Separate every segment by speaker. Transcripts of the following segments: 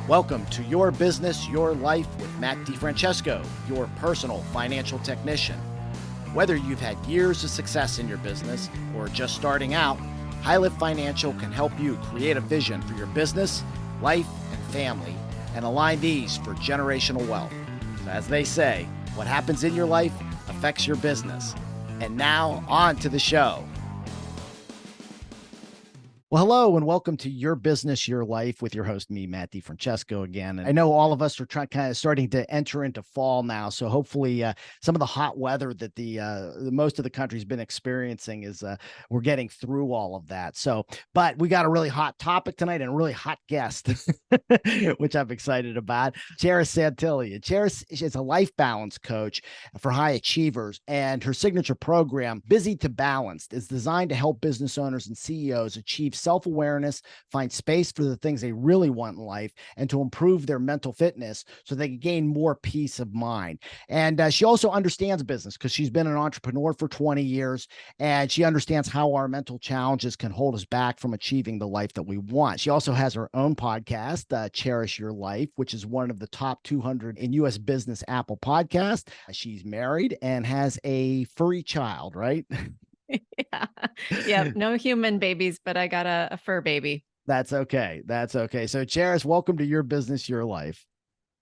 Speaker 1: Welcome to Your Business, Your Life with Matt DiFrancesco, your personal financial technician. Whether you've had years of success in your business or just starting out, High Lift Financial can help you create a vision for your business, life, and family, and align these for generational wealth. So as they say, what happens in your life affects your business. And now, on to the show. Well, hello, and welcome to Your Business, Your Life with your host, me, Matt DiFrancesco again. And I know all of us are kind of starting to enter into fall now. So hopefully some of the hot weather that the most of the country's been experiencing is we're getting through all of that. But we got a really hot topic tonight and a really hot guest, which I'm excited about. Charis Santillie. And Charis is a life balance coach for high achievers. And her signature program, Busy to Balanced, is designed to help business owners and CEOs achieve self-awareness, find space for the things they really want in life, and to improve their mental fitness so they can gain more peace of mind. And she also understands business because she's been an entrepreneur for 20 years, and she understands how our mental challenges can hold us back from achieving the life that we want. She also has her own podcast, Charis Your Life, which is one of the top 200 in U.S. business Apple podcasts. She's married and has a furry child, right?
Speaker 2: Yeah. No human babies, but I got a fur baby.
Speaker 1: That's okay. So Charis, welcome to Your Business, Your Life.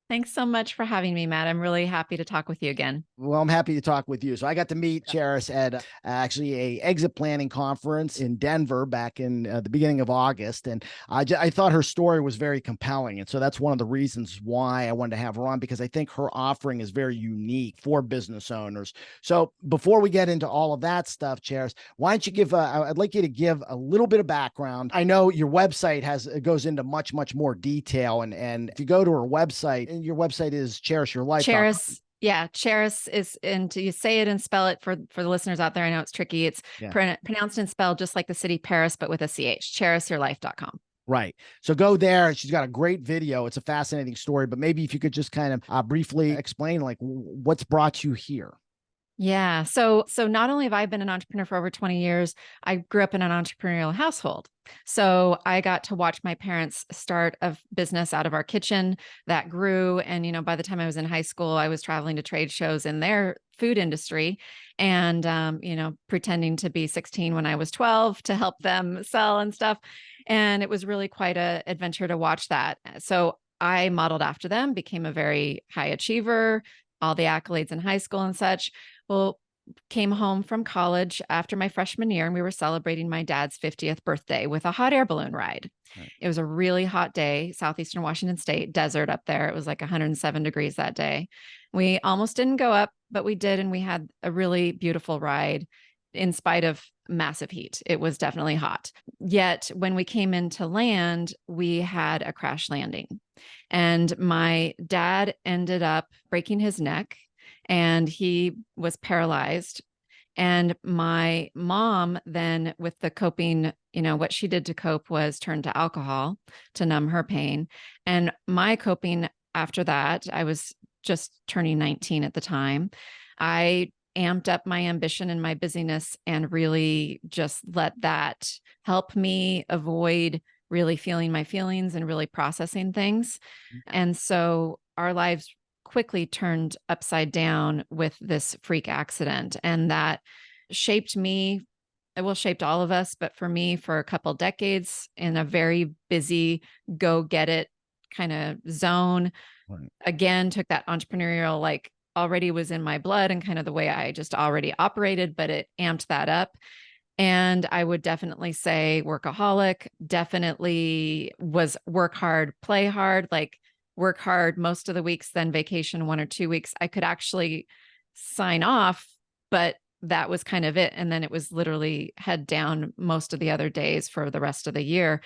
Speaker 2: Thanks so much for having me, Matt. I'm really happy to talk with you again.
Speaker 1: Well, I'm happy to talk with you. So I got to meet Charis at actually a exit planning conference in Denver back in the beginning of August. And I thought her story was very compelling. And so that's one of the reasons why I wanted to have her on, because I think her offering is very unique for business owners. So before we get into all of that stuff, Charis, why don't you give, I'd like you to give a little bit of background. I know your website goes into much, much more detail. And if you go to her website, and your website is Charis Your Life.
Speaker 2: Charis. Yeah. Charis is, and you say it and spell it for the listeners out there. I know it's tricky. It's pronounced and spelled just like the city Paris, but with a CH, charisyourlife.com.
Speaker 1: Right. So go there. She's got a great video. It's a fascinating story, but maybe if you could just kind of briefly explain like what's brought you here.
Speaker 2: Yeah. So not only have I been an entrepreneur for over 20 years, I grew up in an entrepreneurial household. So I got to watch my parents start a business out of our kitchen that grew. And, by the time I was in high school, I was traveling to trade shows in their food industry and, pretending to be 16 when I was 12 to help them sell and stuff. And it was really quite an adventure to watch that. So I modeled after them, became a very high achiever, all the accolades in high school and such. Well, came home from college after my freshman year, and we were celebrating my dad's 50th birthday with a hot air balloon ride. Right. It was a really hot day, southeastern Washington State, desert up there. It was like 107 degrees that day. We almost didn't go up, but we did, and we had a really beautiful ride in spite of massive heat. It was definitely hot. Yet when we came into land, we had a crash landing, and my dad ended up breaking his neck. And he was paralyzed. And my mom then, with the coping, what she did to cope was turn to alcohol to numb her pain. And my coping after that, I was just turning 19 at the time. I amped up my ambition and my busyness and really just let that help me avoid really feeling my feelings and really processing things. And so our lives quickly turned upside down with this freak accident. And that shaped me. It shaped all of us, but for me, for a couple decades in a very busy, go get it kind of zone. Right. Again, took that entrepreneurial, already was in my blood and kind of the way I just already operated, but it amped that up. And I would definitely say workaholic, definitely was work hard, play hard, work hard most of the weeks, then vacation 1 or 2 weeks. I could actually sign off, but that was kind of it. And then it was literally head down most of the other days for the rest of the year.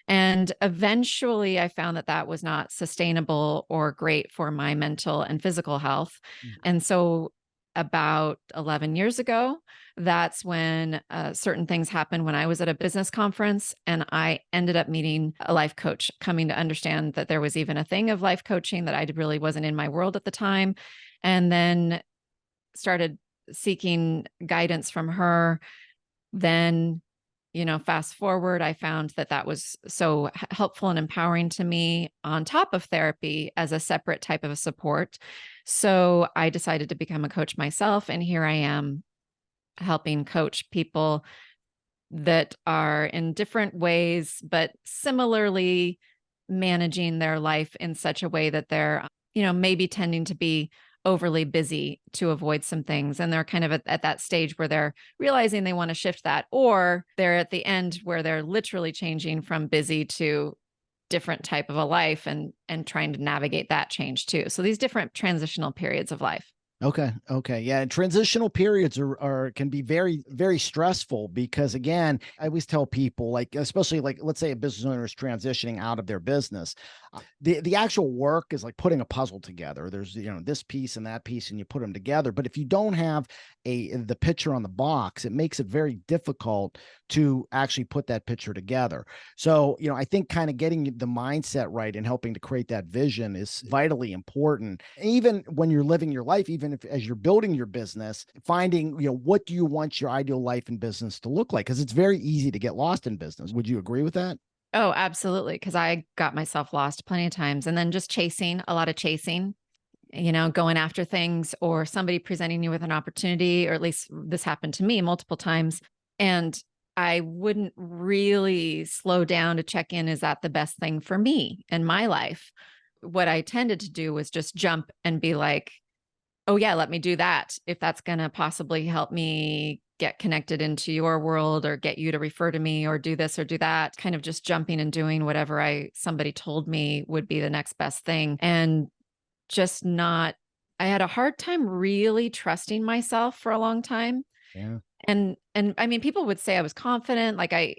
Speaker 2: And eventually I found that was not sustainable or great for my mental and physical health. And so about 11 years ago, that's when certain things happened when I was at a business conference, and I ended up meeting a life coach, coming to understand that there was even a thing of life coaching that I really wasn't in my world at the time. And then started seeking guidance from her. Then fast forward, I found that that was so helpful and empowering to me on top of therapy as a separate type of a support. So I decided to become a coach myself. And here I am helping coach people that are in different ways, but similarly managing their life in such a way that they're, maybe tending to be overly busy to avoid some things. And they're kind of at that stage where they're realizing they want to shift that, or they're at the end where they're literally changing from busy to different type of a life and trying to navigate that change too. So these different transitional periods of life.
Speaker 1: Okay. Okay. Yeah. And transitional periods are can be very, very stressful because again, I always tell people, like, especially like, let's say a business owner is transitioning out of their business. The actual work is like putting a puzzle together. There's, this piece and that piece, and you put them together. But if you don't have the picture on the box, it makes it very difficult to actually put that picture together. So, I think kind of getting the mindset right and helping to create that vision is vitally important. Even when you're living your life, even if as you're building your business, finding, what do you want your ideal life and business to look like? Because it's very easy to get lost in business. Would you agree with that?
Speaker 2: Oh, absolutely. Because I got myself lost plenty of times. And then just chasing, a lot of chasing, going after things or somebody presenting you with an opportunity, or at least this happened to me multiple times. And I wouldn't really slow down to check in. Is that the best thing for me in my life? What I tended to do was just jump and be like, oh, yeah, let me do that. If that's going to possibly help me get connected into your world or get you to refer to me or do this or do that, kind of just jumping and doing whatever somebody told me would be the next best thing. And just not, I had a hard time really trusting myself for a long time.
Speaker 1: Yeah.
Speaker 2: And I mean, people would say I was confident. Like I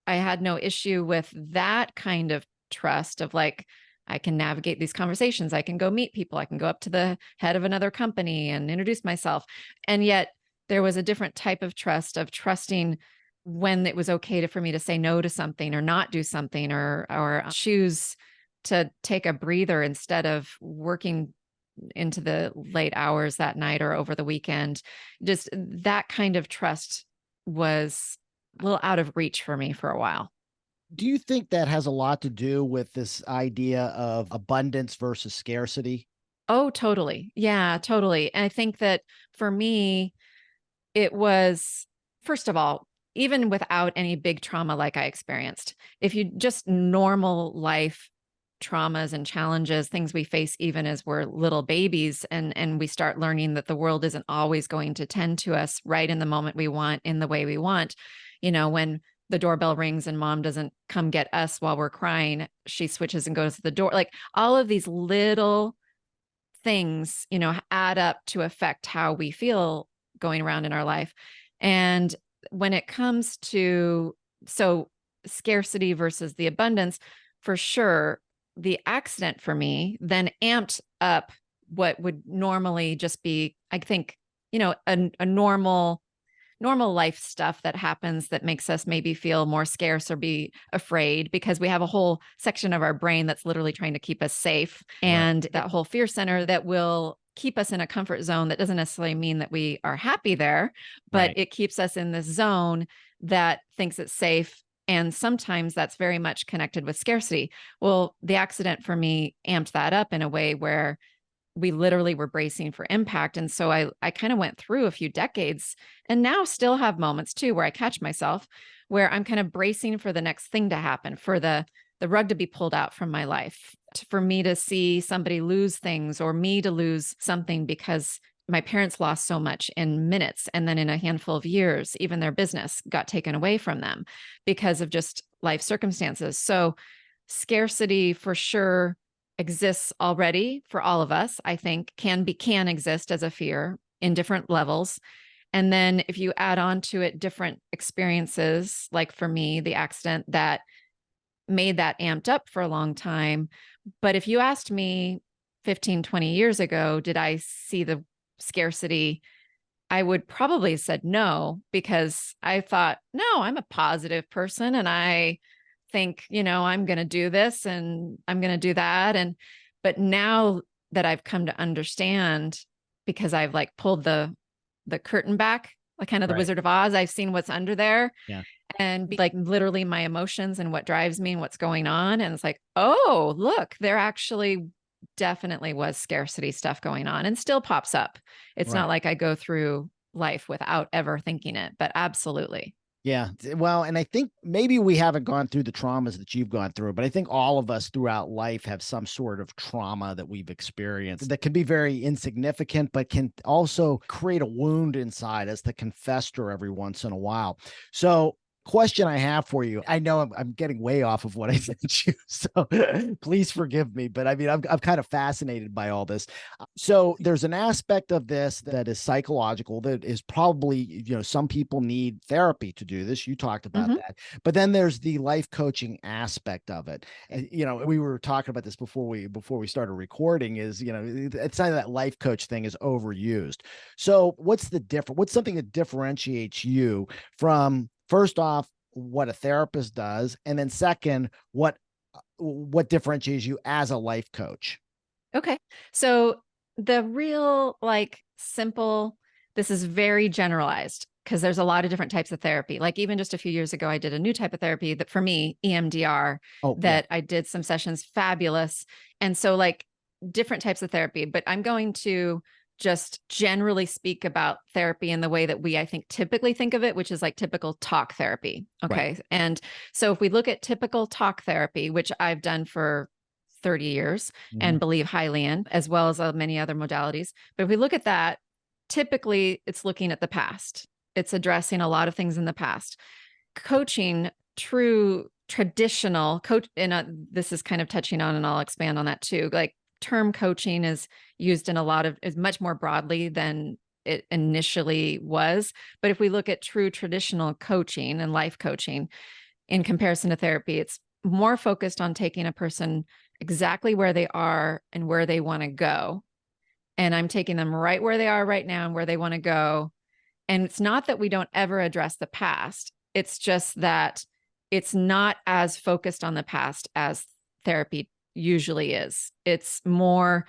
Speaker 2: had no issue with that kind of trust of like, I can navigate these conversations. I can go meet people. I can go up to the head of another company and introduce myself. And yet there was a different type of trust, of trusting when it was okay for me to say no to something or not do something, or choose to take a breather instead of working into the late hours that night or over the weekend. Just that kind of trust was a little out of reach for me for a while.
Speaker 1: Do you think that has a lot to do with this idea of abundance versus scarcity?
Speaker 2: Oh, totally. Yeah, totally. And I think that for me, it was, first of all, even without any big trauma like I experienced, if you just normal life traumas and challenges, things we face even as we're little babies, and we start learning that the world isn't always going to tend to us right in the moment we want, in the way we want. When the doorbell rings and mom doesn't come get us while we're crying, she switches and goes to the door. Like all of these little things, add up to affect how we feel going around in our life. And when it comes to, so scarcity versus the abundance, for sure, the accident for me then amped up what would normally just be, I think, a normal life stuff that happens that makes us maybe feel more scarce or be afraid, because we have a whole section of our brain that's literally trying to keep us safe.
Speaker 1: Right.
Speaker 2: And that whole fear center that will keep us in a comfort zone that doesn't necessarily mean that we are happy there, but
Speaker 1: Right.
Speaker 2: it keeps us in this zone that thinks it's safe. And sometimes that's very much connected with scarcity. Well, the accident for me amped that up in a way where we literally were bracing for impact. And so I kind of went through a few decades and now still have moments too where I catch myself where I'm kind of bracing for the next thing to happen, for the rug to be pulled out from my life, for me to see somebody lose things or me to lose something, because my parents lost so much in minutes. And then in a handful of years, even their business got taken away from them because of just life circumstances. So scarcity for sure exists already for all of us. I think can exist as a fear in different levels. And then if you add on to it different experiences, like for me, the accident that made that amped up for a long time. But if you asked me 15, 20 years ago, did I see the scarcity? I would probably have said no, because I thought, no, I'm a positive person and I think, I'm going to do this and I'm going to do that. But now that I've come to understand, because I've like pulled the curtain back like kind of the
Speaker 1: Right.
Speaker 2: Wizard of Oz. I've seen what's under there
Speaker 1: Yeah.
Speaker 2: and be like literally my emotions and what drives me and what's going on. And it's like, oh, look, there actually definitely was scarcity stuff going on and still pops up. It's
Speaker 1: Right.
Speaker 2: not like I go through life without ever thinking it, but absolutely.
Speaker 1: Yeah. Well, and I think maybe we haven't gone through the traumas that you've gone through, but I think all of us throughout life have some sort of trauma that we've experienced that can be very insignificant, but can also create a wound inside us that can fester every once in a while. So, question I have for you. I know I'm getting way off of what I said to you, so please forgive me. But I mean, I'm kind of fascinated by all this. So there's an aspect of this that is psychological that is probably, some people need therapy to do this. You talked about
Speaker 2: Mhm.
Speaker 1: that. But then there's the life coaching aspect of it. And, we were talking about this before we started recording is, it's not that life coach thing is overused. So what's the difference? What's something that differentiates you from, first off, what a therapist does, and then second, what differentiates you as a life coach?
Speaker 2: Okay. So the real like simple, this is very generalized because there's a lot of different types of therapy. Like even just a few years ago, I did a new type of therapy that for me, EMDR,
Speaker 1: Oh, yeah.
Speaker 2: that I did some sessions, fabulous. And so like different types of therapy, but I'm going to just generally speak about therapy in the way that I think, typically think of it, which is like typical talk therapy.
Speaker 1: Right.
Speaker 2: Okay. And so if we look at typical talk therapy, which I've done for 30 years
Speaker 1: Mhm.
Speaker 2: and believe highly in, as well as many other modalities. But if we look at that, typically it's looking at the past. It's addressing a lot of things in the past. Coaching, true traditional coach, and this is kind of touching on, and I'll expand on that too. Like term coaching is used in is much more broadly than it initially was. But if we look at true traditional coaching and life coaching in comparison to therapy, it's more focused on taking a person exactly where they are and where they want to go. And I'm taking them right where they are right now and where they want to go. And it's not that we don't ever address the past. It's just that it's not as focused on the past as therapy usually is. It's more,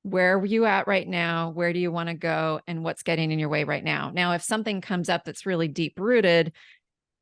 Speaker 2: where are you at right now? Where do you want to go? And what's getting in your way right now? Now, if something comes up that's really deep rooted,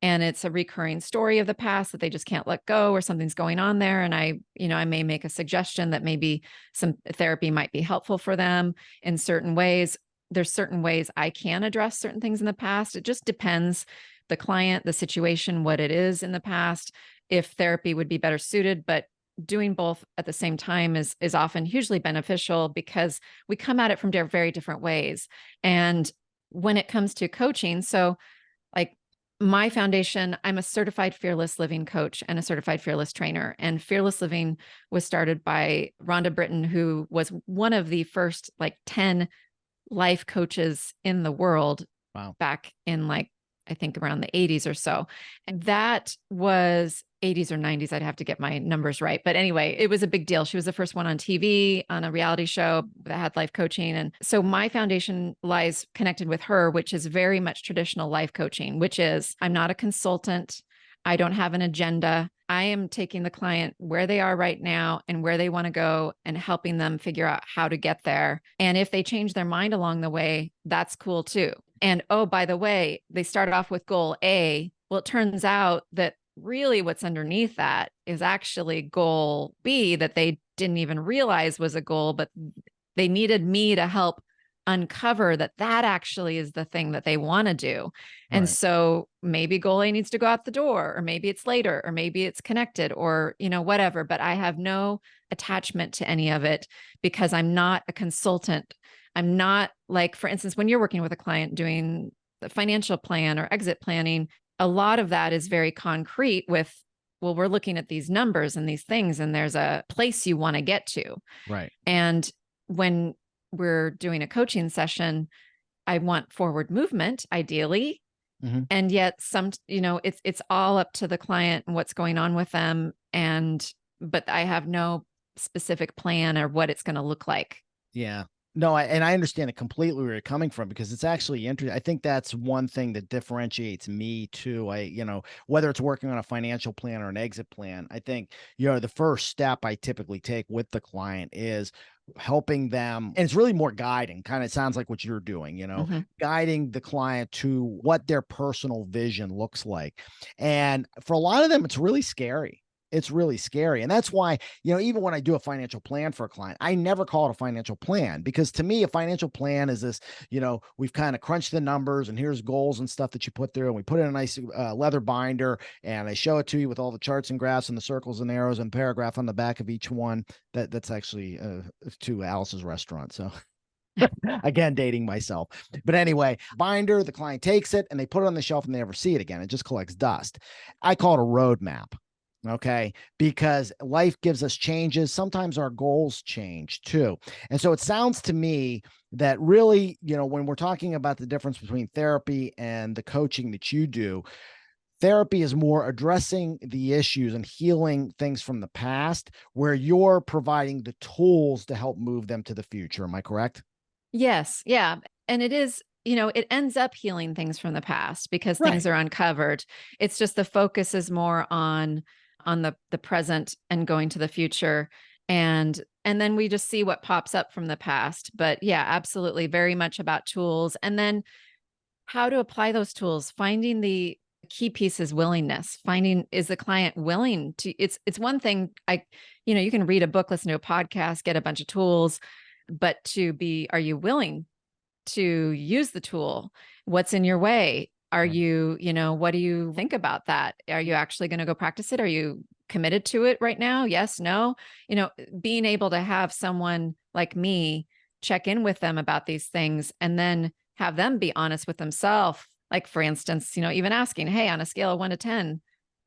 Speaker 2: and it's a recurring story of the past that they just can't let go, or something's going on there, and I may make a suggestion that maybe some therapy might be helpful for them in certain ways. There's certain ways I can address certain things in the past. It just depends, the client, the situation, what it is in the past, if therapy would be better suited. But doing both at the same time is often hugely beneficial because we come at it from very different ways. And when it comes to coaching, so like my foundation, I'm a certified fearless living coach and a certified fearless trainer. And fearless living was started by Rhonda Britton, who was one of the first like 10 life coaches in the world
Speaker 1: Wow.
Speaker 2: back in like, I think around the 80s or so. And that was 80s or 90s. I'd have to get my numbers right. But anyway, it was a big deal. She was the first one on TV on a reality show that had life coaching. And so my foundation lies connected with her, which is very much traditional life coaching, which is, I'm not a consultant. I don't have an agenda. I am taking the client where they are right now and where they want to go and helping them figure out how to get there. And if they change their mind along the way, that's cool too. And oh, by the way, they started off with goal A. Well, it turns out that really what's underneath that is actually goal B that they didn't even realize was a goal, but they needed me to help uncover that actually is the thing that they want to do. And
Speaker 1: Right.
Speaker 2: so maybe goal A needs to go out the door, or maybe it's later, or maybe it's connected, or, whatever, but I have no attachment to any of it because I'm not a consultant. I'm not like, for instance, when you're working with a client doing the financial plan or exit planning, a lot of that is very concrete with, well, we're looking at these numbers and these things, and there's a place you want to get to.
Speaker 1: Right.
Speaker 2: And when we're doing a coaching session, I want forward movement, ideally.
Speaker 1: Mhm.
Speaker 2: And yet it's all up to the client and what's going on with them. But I have no specific plan or what it's going to look like.
Speaker 1: Yeah. No, and I understand it completely where you're coming from, because it's actually interesting. I think that's one thing that differentiates me too. Whether it's working on a financial plan or an exit plan, I think, the first step I typically take with the client is helping them. And it's really more guiding, kind of sounds like what you're doing,
Speaker 2: Mhm.
Speaker 1: guiding the client to what their personal vision looks like. And for a lot of them, it's really scary. It's really scary. And that's why, even when I do a financial plan for a client, I never call it a financial plan, because to me, a financial plan is this, we've kind of crunched the numbers and here's goals and stuff that you put through. And we put it in a nice leather binder, and I show it to you with all the charts and graphs and the circles and arrows and paragraph on the back of each one. That's actually to Alice's restaurant. So again, dating myself. But anyway, binder, the client takes it and they put it on the shelf and they never see it again. It just collects dust. I call it a roadmap. Okay. Because life gives us changes. Sometimes our goals change too. And so it sounds to me that really, when we're talking about the difference between therapy and the coaching that you do, therapy is more addressing the issues and healing things from the past, where you're providing the tools to help move them to the future. Am I correct?
Speaker 2: Yes. Yeah. And it is, it ends up healing things from the past because things
Speaker 1: Right.
Speaker 2: are uncovered. It's just the focus is more on the present and going to the future. And then we just see what pops up from the past. But yeah, absolutely. Very much about tools. And then how to apply those tools, finding the key piece is willingness. Finding, is the client willing to, it's one thing you can read a book, listen to a podcast, get a bunch of tools, but are you willing to use the tool? What's in your way? Are
Speaker 1: Right.
Speaker 2: you, what do you think about that? Are you actually going to go practice it? Are you committed to it right now? Yes, no. Being able to have someone like me check in with them about these things and then have them be honest with themselves. Like, for instance, even asking, hey, on a scale of 1 to 10,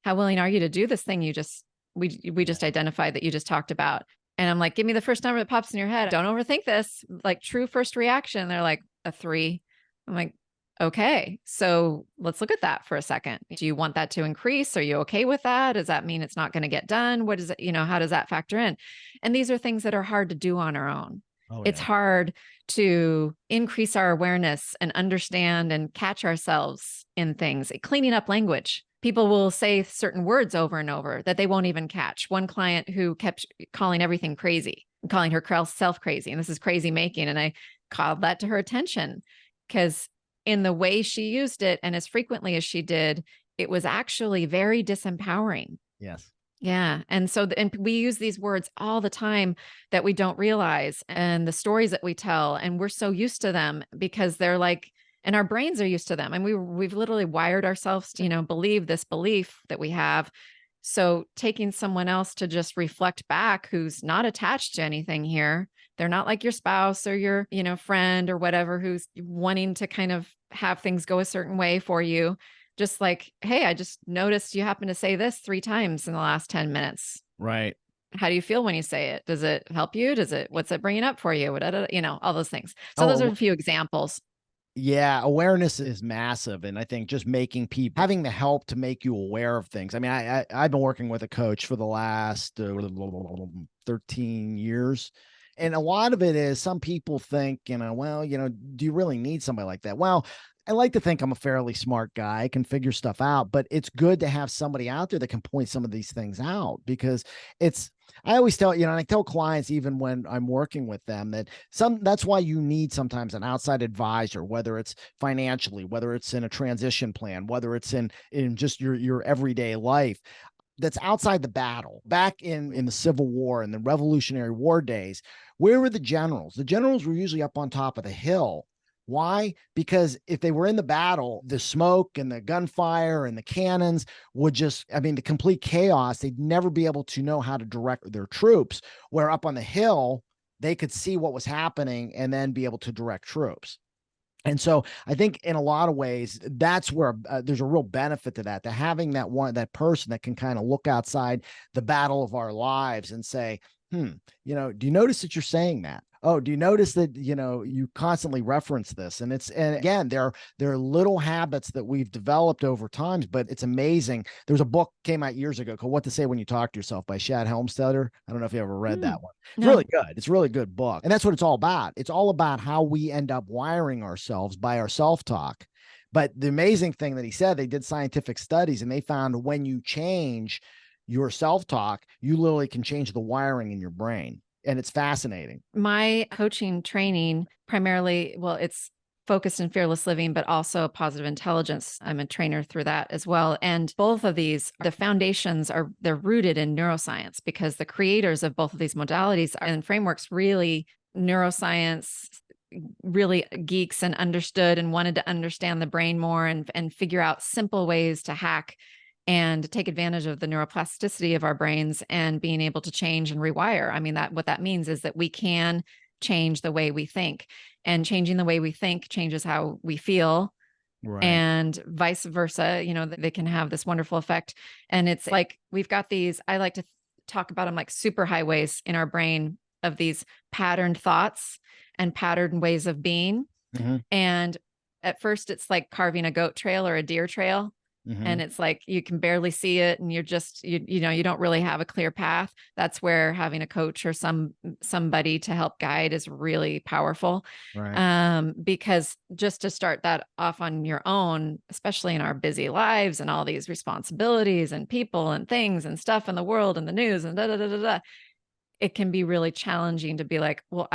Speaker 2: how willing are you to do this thing we just
Speaker 1: Yeah.
Speaker 2: identified that you just talked about? And I'm like, give me the first number that pops in your head. Don't overthink this. Like, true first reaction. They're like, a 3. I'm like, okay, so let's look at that for a second. Do you want that to increase? Are you okay with that? Does that mean it's not going to get done? What is it? How does that factor in? And these are things that are hard to do on our own.
Speaker 1: Oh,
Speaker 2: It's
Speaker 1: yeah.
Speaker 2: hard to increase our awareness and understand and catch ourselves in things. Cleaning up language. People will say certain words over and over that they won't even catch. One client who kept calling everything crazy, calling herself crazy, and this is crazy making. And I called that to her attention because in the way she used it and as frequently as she did, it was actually very disempowering.
Speaker 1: Yes.
Speaker 2: Yeah. And we use these words all the time that we don't realize, and the stories that we tell, and we're so used to them because they're like, and our brains are used to them. And we've literally wired ourselves to, believe this belief that we have. So taking someone else to just reflect back who's not attached to anything here, they're not like your spouse or your, friend or whatever, who's wanting to kind of have things go a certain way for you. Just like, hey, I just noticed you happen to say this 3 times in the last 10 minutes.
Speaker 1: Right.
Speaker 2: How do you feel when you say it? Does it help you? What's it bringing up for you? All those things. So those are
Speaker 1: Oh,
Speaker 2: a few examples.
Speaker 1: yeah, awareness is massive. And I think just making people, having the help to make you aware of things. I mean, I've been working with a coach for the last 13 years. And a lot of it is, some people think, well, do you really need somebody like that? Well, I like to think I'm a fairly smart guy. I can figure stuff out, but it's good to have somebody out there that can point some of these things out, because I always tell, and I tell clients, even when I'm working with them, that that's why you need sometimes an outside advisor, whether it's financially, whether it's in a transition plan, whether it's in just your everyday life, that's outside the battle. Back in the Civil War and the Revolutionary War days, where were the generals? The generals were usually up on top of the hill. Why? Because if they were in the battle, the smoke and the gunfire and the cannons would just, I mean, the complete chaos, they'd never be able to know how to direct their troops. Where up on the hill, they could see what was happening and then be able to direct troops. And so I think in a lot of ways, that's where there's a real benefit to that, to having that person that can kind of look outside the battle of our lives and say, do you notice that you're saying that? Oh, do you notice that, you constantly reference this, and again, there are little habits that we've developed over times, but it's amazing. There was a book came out years ago called What to Say When You Talk to Yourself by Shad Helmstetter. I don't know if you ever read
Speaker 2: Hmm.
Speaker 1: that one. It's really
Speaker 2: No.
Speaker 1: good. It's a really good book. And that's what it's all about. It's all about how we end up wiring ourselves by our self-talk. But the amazing thing that he said, they did scientific studies and they found when you change your self-talk, you literally can change the wiring in your brain. And it's fascinating.
Speaker 2: My coaching training primarily, well, it's focused in fearless living, but also positive intelligence. I'm a trainer through that as well. And both of these, the foundations they're rooted in neuroscience because the creators of both of these modalities and frameworks really neuroscience really geeks and understood and wanted to understand the brain more and figure out simple ways to hack and take advantage of the neuroplasticity of our brains and being able to change and rewire. I mean, that what that means is that we can change the way we think, and changing the way we think changes how we feel,
Speaker 1: Right.
Speaker 2: and vice versa. They can have this wonderful effect. And it's like we've got these, I like to talk about them like super highways in our brain of these patterned thoughts and patterned ways of being.
Speaker 1: Hmm.
Speaker 2: And at first, it's like carving a goat trail or a deer trail.
Speaker 1: Hmm.
Speaker 2: And it's like you can barely see it, and you're just you don't really have a clear path. That's where having a coach or somebody to help guide is really powerful.
Speaker 1: Right.
Speaker 2: Because just to start that off on your own, especially in our busy lives and all these responsibilities and people and things and stuff in the world and the news and da da da da da, it can be really challenging to be like, well,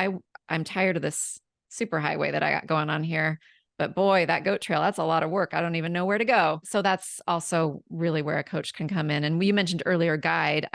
Speaker 2: I'm tired of this superhighway that I got going on here. But boy, that goat trail, that's a lot of work. I don't even know where to go. So that's also really where a coach can come in. And you mentioned earlier guide.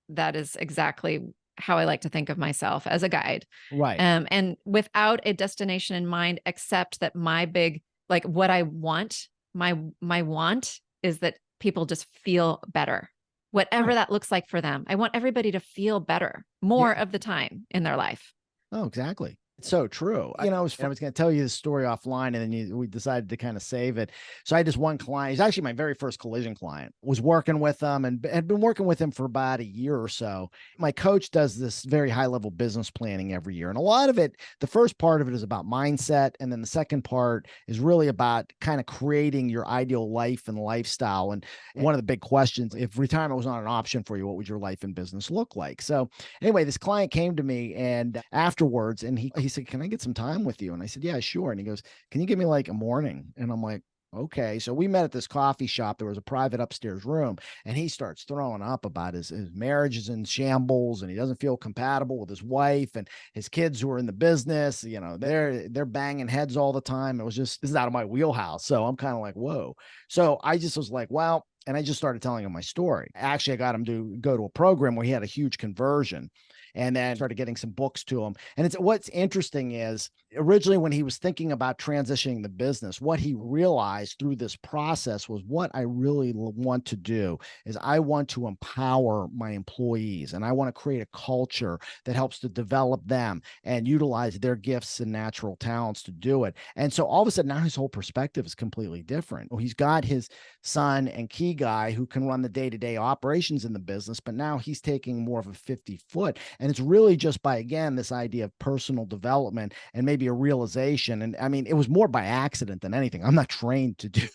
Speaker 2: That is exactly how I like to think of myself, as a guide.
Speaker 1: Right.
Speaker 2: And without a destination in mind, except that my big, like what I want, my want is that people just feel better, whatever
Speaker 1: Right.
Speaker 2: that looks like for them. I want everybody to feel better more
Speaker 1: Yeah.
Speaker 2: of the time in their life.
Speaker 1: Oh, exactly. It's so true. I was going to tell you the story offline, and then we decided to kind of save it. So I had this one client. He's actually my very first collision client. Was working with him and had been working with him for about a year or so. My coach does this very high level business planning every year, and a lot of it, the first part of it is about mindset, and then the second part is really about kind of creating your ideal life and lifestyle. And one of the big questions, if retirement was not an option for you, what would your life and business look like? So anyway, this client came to me and afterwards, and he said, "Can I get some time with you?" And I said, "Yeah, sure." And he goes, "Can you give me like a morning?" And I'm like, "Okay." So we met at this coffee shop. There was a private upstairs room, and he starts throwing up about his marriage is in shambles, and he doesn't feel compatible with his wife and his kids who are in the business. They're banging heads all the time. It was just, this is out of my wheelhouse. So I'm kind of like, whoa. So I just was like, well. And I just started telling him my story. Actually, I got him to go to a program where he had a huge conversion, and then started getting some books to him. And what's interesting is originally when he was thinking about transitioning the business, what he realized through this process was what I really want to do is I want to empower my employees, and I want to create a culture that helps to develop them and utilize their gifts and natural talents to do it. And so all of a sudden now his whole perspective is completely different. He's got his son and key guy who can run the day-to-day operations in the business, but now he's taking more of a 50-foot. And it's really just by, again, this idea of personal development and maybe a realization. And I mean, it was more by accident than anything. I'm not trained to do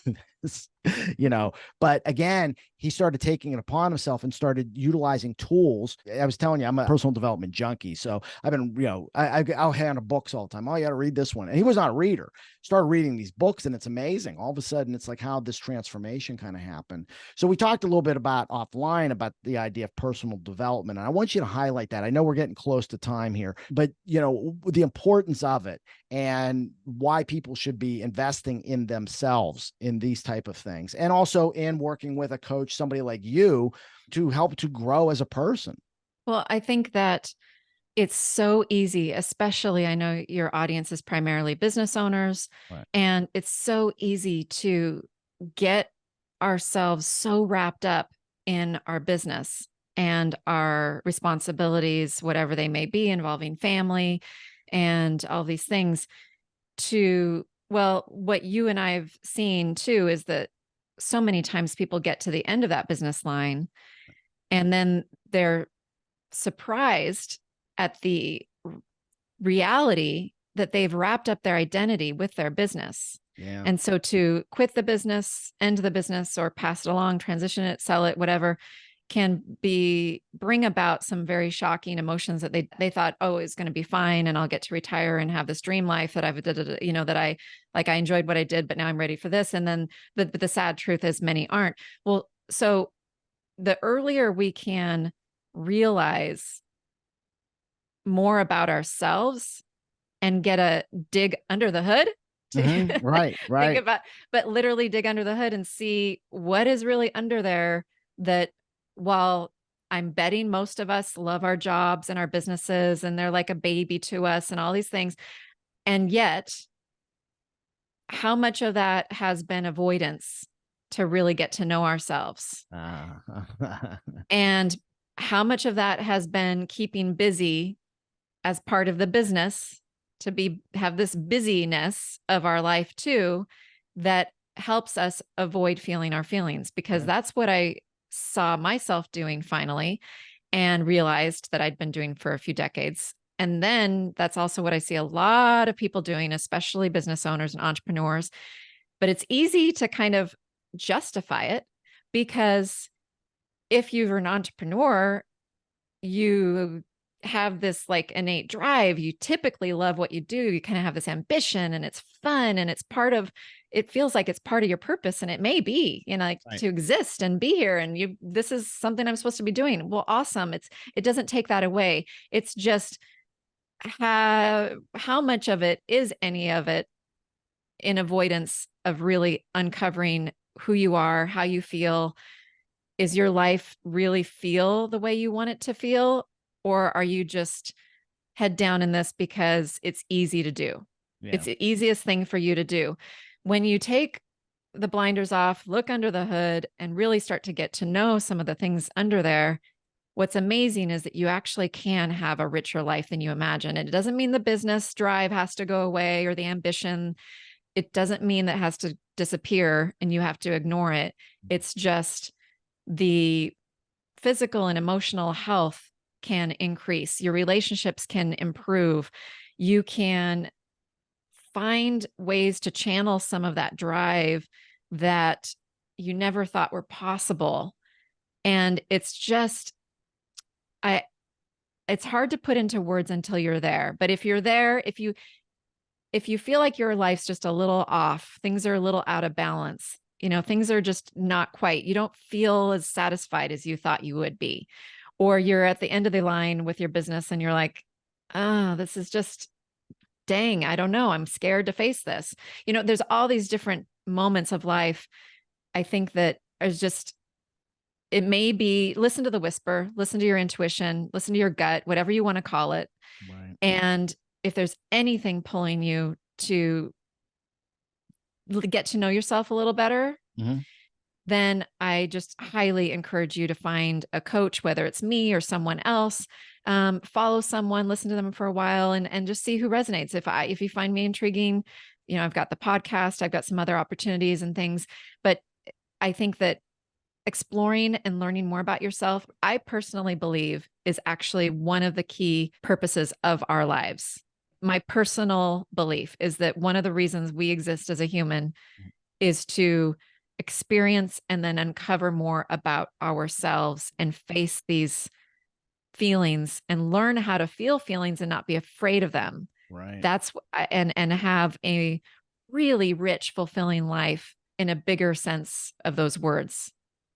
Speaker 1: this, but again, he started taking it upon himself and started utilizing tools. I was telling you, I'm a personal development junkie. So I've been, I'll hand books all the time. Oh, you got to read this one. And he was not a reader. Started reading these books, and it's amazing. All of a sudden, it's like how this transformation kind of happened. So we talked a little bit about offline about the idea of personal development. And I want you to highlight that. I know we're getting close to time here, but the importance of it and why people should be investing in themselves in these type of things. And also in working with a coach, somebody like you, to help to grow as a person.
Speaker 2: Well, I think that it's so easy, especially I know your audience is primarily business owners,
Speaker 1: Right.
Speaker 2: and it's so easy to get ourselves so wrapped up in our business and our responsibilities, whatever they may be, involving family and all these things. Well, what you and I've seen too is that so many times people get to the end of that business line and then they're surprised at the reality that they've wrapped up their identity with their business.
Speaker 1: Yeah.
Speaker 2: And so to quit the business, end the business, or pass it along, transition it, sell it, whatever, can bring about some very shocking emotions that they thought, oh, it's going to be fine, and I'll get to retire and have this dream life that that I enjoyed what I did, but now I'm ready for this. And then the sad truth is many aren't. Well, so the earlier we can realize more about ourselves and get a dig under the hood
Speaker 1: Right.
Speaker 2: think about, but literally dig under the hood and see what is really under there. That while I'm betting most of us love our jobs and our businesses, and they're like a baby to us and all these things. And yet, how much of that has been avoidance to really get to know ourselves? And how much of that has been keeping busy as part of the business to have this busyness of our life too, that helps us avoid feeling our feelings, because that's what I saw myself doing finally, and realized that I'd been doing for a few decades. And then that's also what I see a lot of people doing, especially business owners and entrepreneurs. But it's easy to kind of justify it, because if you're an entrepreneur, you have this like innate drive. You typically love what you do. You kind of have this ambition, and it's fun, and it feels like it's part of your purpose. And it may be, like to exist and be here. And this is something I'm supposed to be doing. Well, awesome. It doesn't take that away. It's just how much of it is any of it in avoidance of really uncovering who you are, how you feel. Is your life really feel the way you want it to feel? Or are you just head down in this because it's easy to do? Yeah. It's the easiest thing for you to do. When you take the blinders off, look under the hood, and really start to get to know some of the things under there, what's amazing is that you actually can have a richer life than you imagine. And it doesn't mean the business drive has to go away, or the ambition. It doesn't mean that has to disappear and you have to ignore it. It's just the physical and emotional health can increase. Your relationships can improve. You can find ways to channel some of that drive that you never thought were possible. And it's just, it's hard to put into words until you're there. But if you're there, if you feel like your life's just a little off, things are a little out of balance, things are just not quite, you don't feel as satisfied as you thought you would be, or you're at the end of the line with your business and you're like, this is just, dang, I don't know. I'm scared to face this. There's all these different moments of life. I think that there's just, it may be, listen to the whisper, listen to your intuition, listen to your gut, whatever you want to call it. Right. And if there's anything pulling you to get to know yourself a little better, then I just highly encourage you to find a coach, whether it's me or someone else. Follow someone, listen to them for a while, and just see who resonates. If you find me intriguing, I've got the podcast, I've got some other opportunities and things, but I think that exploring and learning more about yourself, I personally believe, is actually one of the key purposes of our lives. My personal belief is that one of the reasons we exist as a human is to experience and then uncover more about ourselves and face these feelings and learn how to feel feelings and not be afraid of them. Right. That's and have a really rich, fulfilling life in a bigger sense of those words.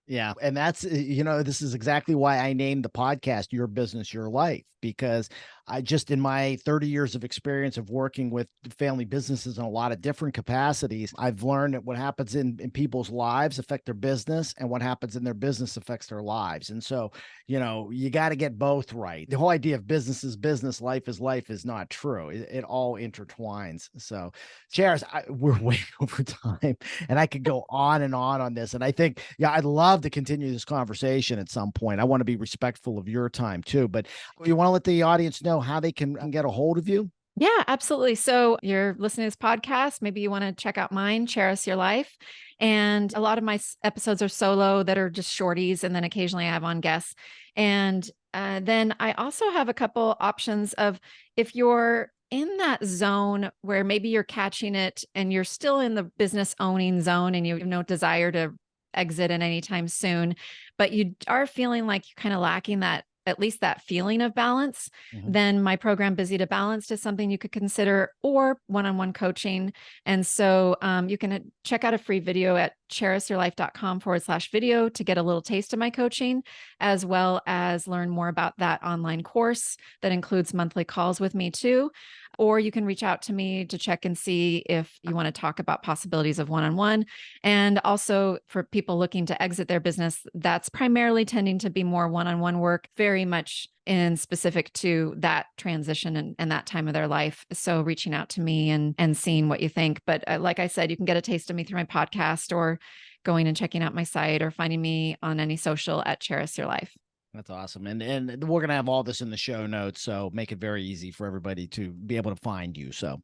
Speaker 1: Yeah. And that's, this is exactly why I named the podcast Your Business, Your Life, because I just, in my 30 years of experience of working with family businesses in a lot of different capacities, I've learned that what happens in people's lives affect their business, and what happens in their business affects their lives. And so, you got to get both right. The whole idea of business is business, life is not true. It all intertwines. So Charis, we're way over time, and I could go on and on this. And I think, I'd love to continue this conversation at some point. I want to be respectful of your time too, but you want to let the audience know how they can get a hold of you?
Speaker 2: Yeah, absolutely. So you're listening to this podcast. Maybe you want to check out mine, Charis Your Life. And a lot of my episodes are solo that are just shorties. And then occasionally I have on guests. And then I also have a couple options of, if you're in that zone where maybe you're catching it and you're still in the business owning zone and you have no desire to exit at any time soon, but you are feeling like you're kind of lacking that, at least that feeling of balance,
Speaker 1: Mhm.
Speaker 2: then my program Busy to Balanced is something you could consider, or one-on-one coaching. And so you can check out a free video at charisyourlife.com/video to get a little taste of my coaching, as well as learn more about that online course that includes monthly calls with me too. Or you can reach out to me to check and see if you want to talk about possibilities of one-on-one. And also for people looking to exit their business, that's primarily tending to be more one-on-one work, very much in specific to that transition and that time of their life. So reaching out to me and seeing what you think. But like I said, you can get a taste of me through my podcast, or going and checking out my site, or finding me on any social at Charis Your Life.
Speaker 1: That's awesome. And we're going to have all this in the show notes, so make it very easy for everybody to be able to find you. So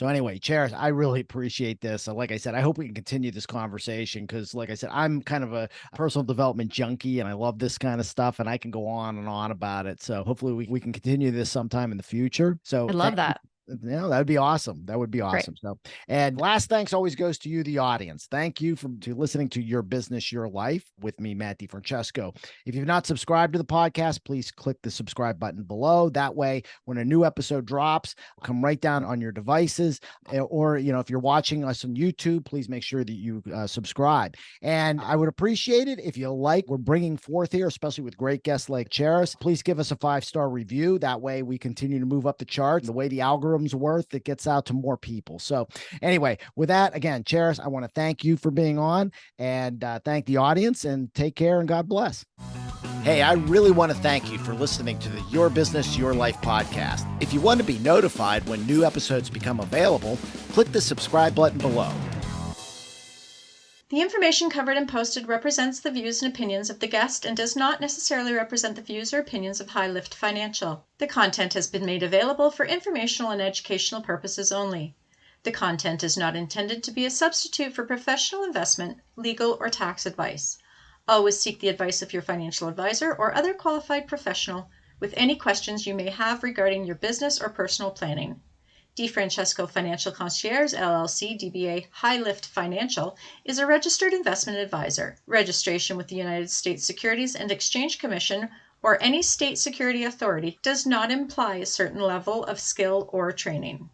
Speaker 1: anyway, Charis, I really appreciate this. So like I said, I hope we can continue this conversation because, like I said, I'm kind of a personal development junkie and I love this kind of stuff, and I can go on and on about it. So hopefully we can continue this sometime in the future. So
Speaker 2: I love that.
Speaker 1: that would be awesome. That would be
Speaker 2: Great.
Speaker 1: awesome. So, and last thanks always goes to you, the audience. Thank you for listening to Your Business, Your Life with me, Matt DiFrancesco. If you've not subscribed to the podcast, please click the subscribe button below. That way, when a new episode drops, it'll come right down on your devices. Or, if you're watching us on YouTube, please make sure that you subscribe. And I would appreciate it if you we're bringing forth here, especially with great guests like Charis. Please give us a 5-star review. That way, we continue to move up the charts. The way the algorithm worth, it gets out to more people. So anyway, with that, again, Charis, I want to thank you for being on, and thank the audience, and take care and God bless. Hey, I really want to thank you for listening to the Your Business, Your Life podcast. If you want to be notified when new episodes become available, click the subscribe button below.
Speaker 3: The information covered and posted represents the views and opinions of the guest and does not necessarily represent the views or opinions of High Lift Financial. The content has been made available for informational and educational purposes only. The content is not intended to be a substitute for professional investment, legal, or tax advice. Always seek the advice of your financial advisor or other qualified professional with any questions you may have regarding your business or personal planning. DiFrancesco Financial Concierge, LLC, DBA High Lift Financial, is a registered investment advisor. Registration with the United States Securities and Exchange Commission or any state security authority does not imply a certain level of skill or training.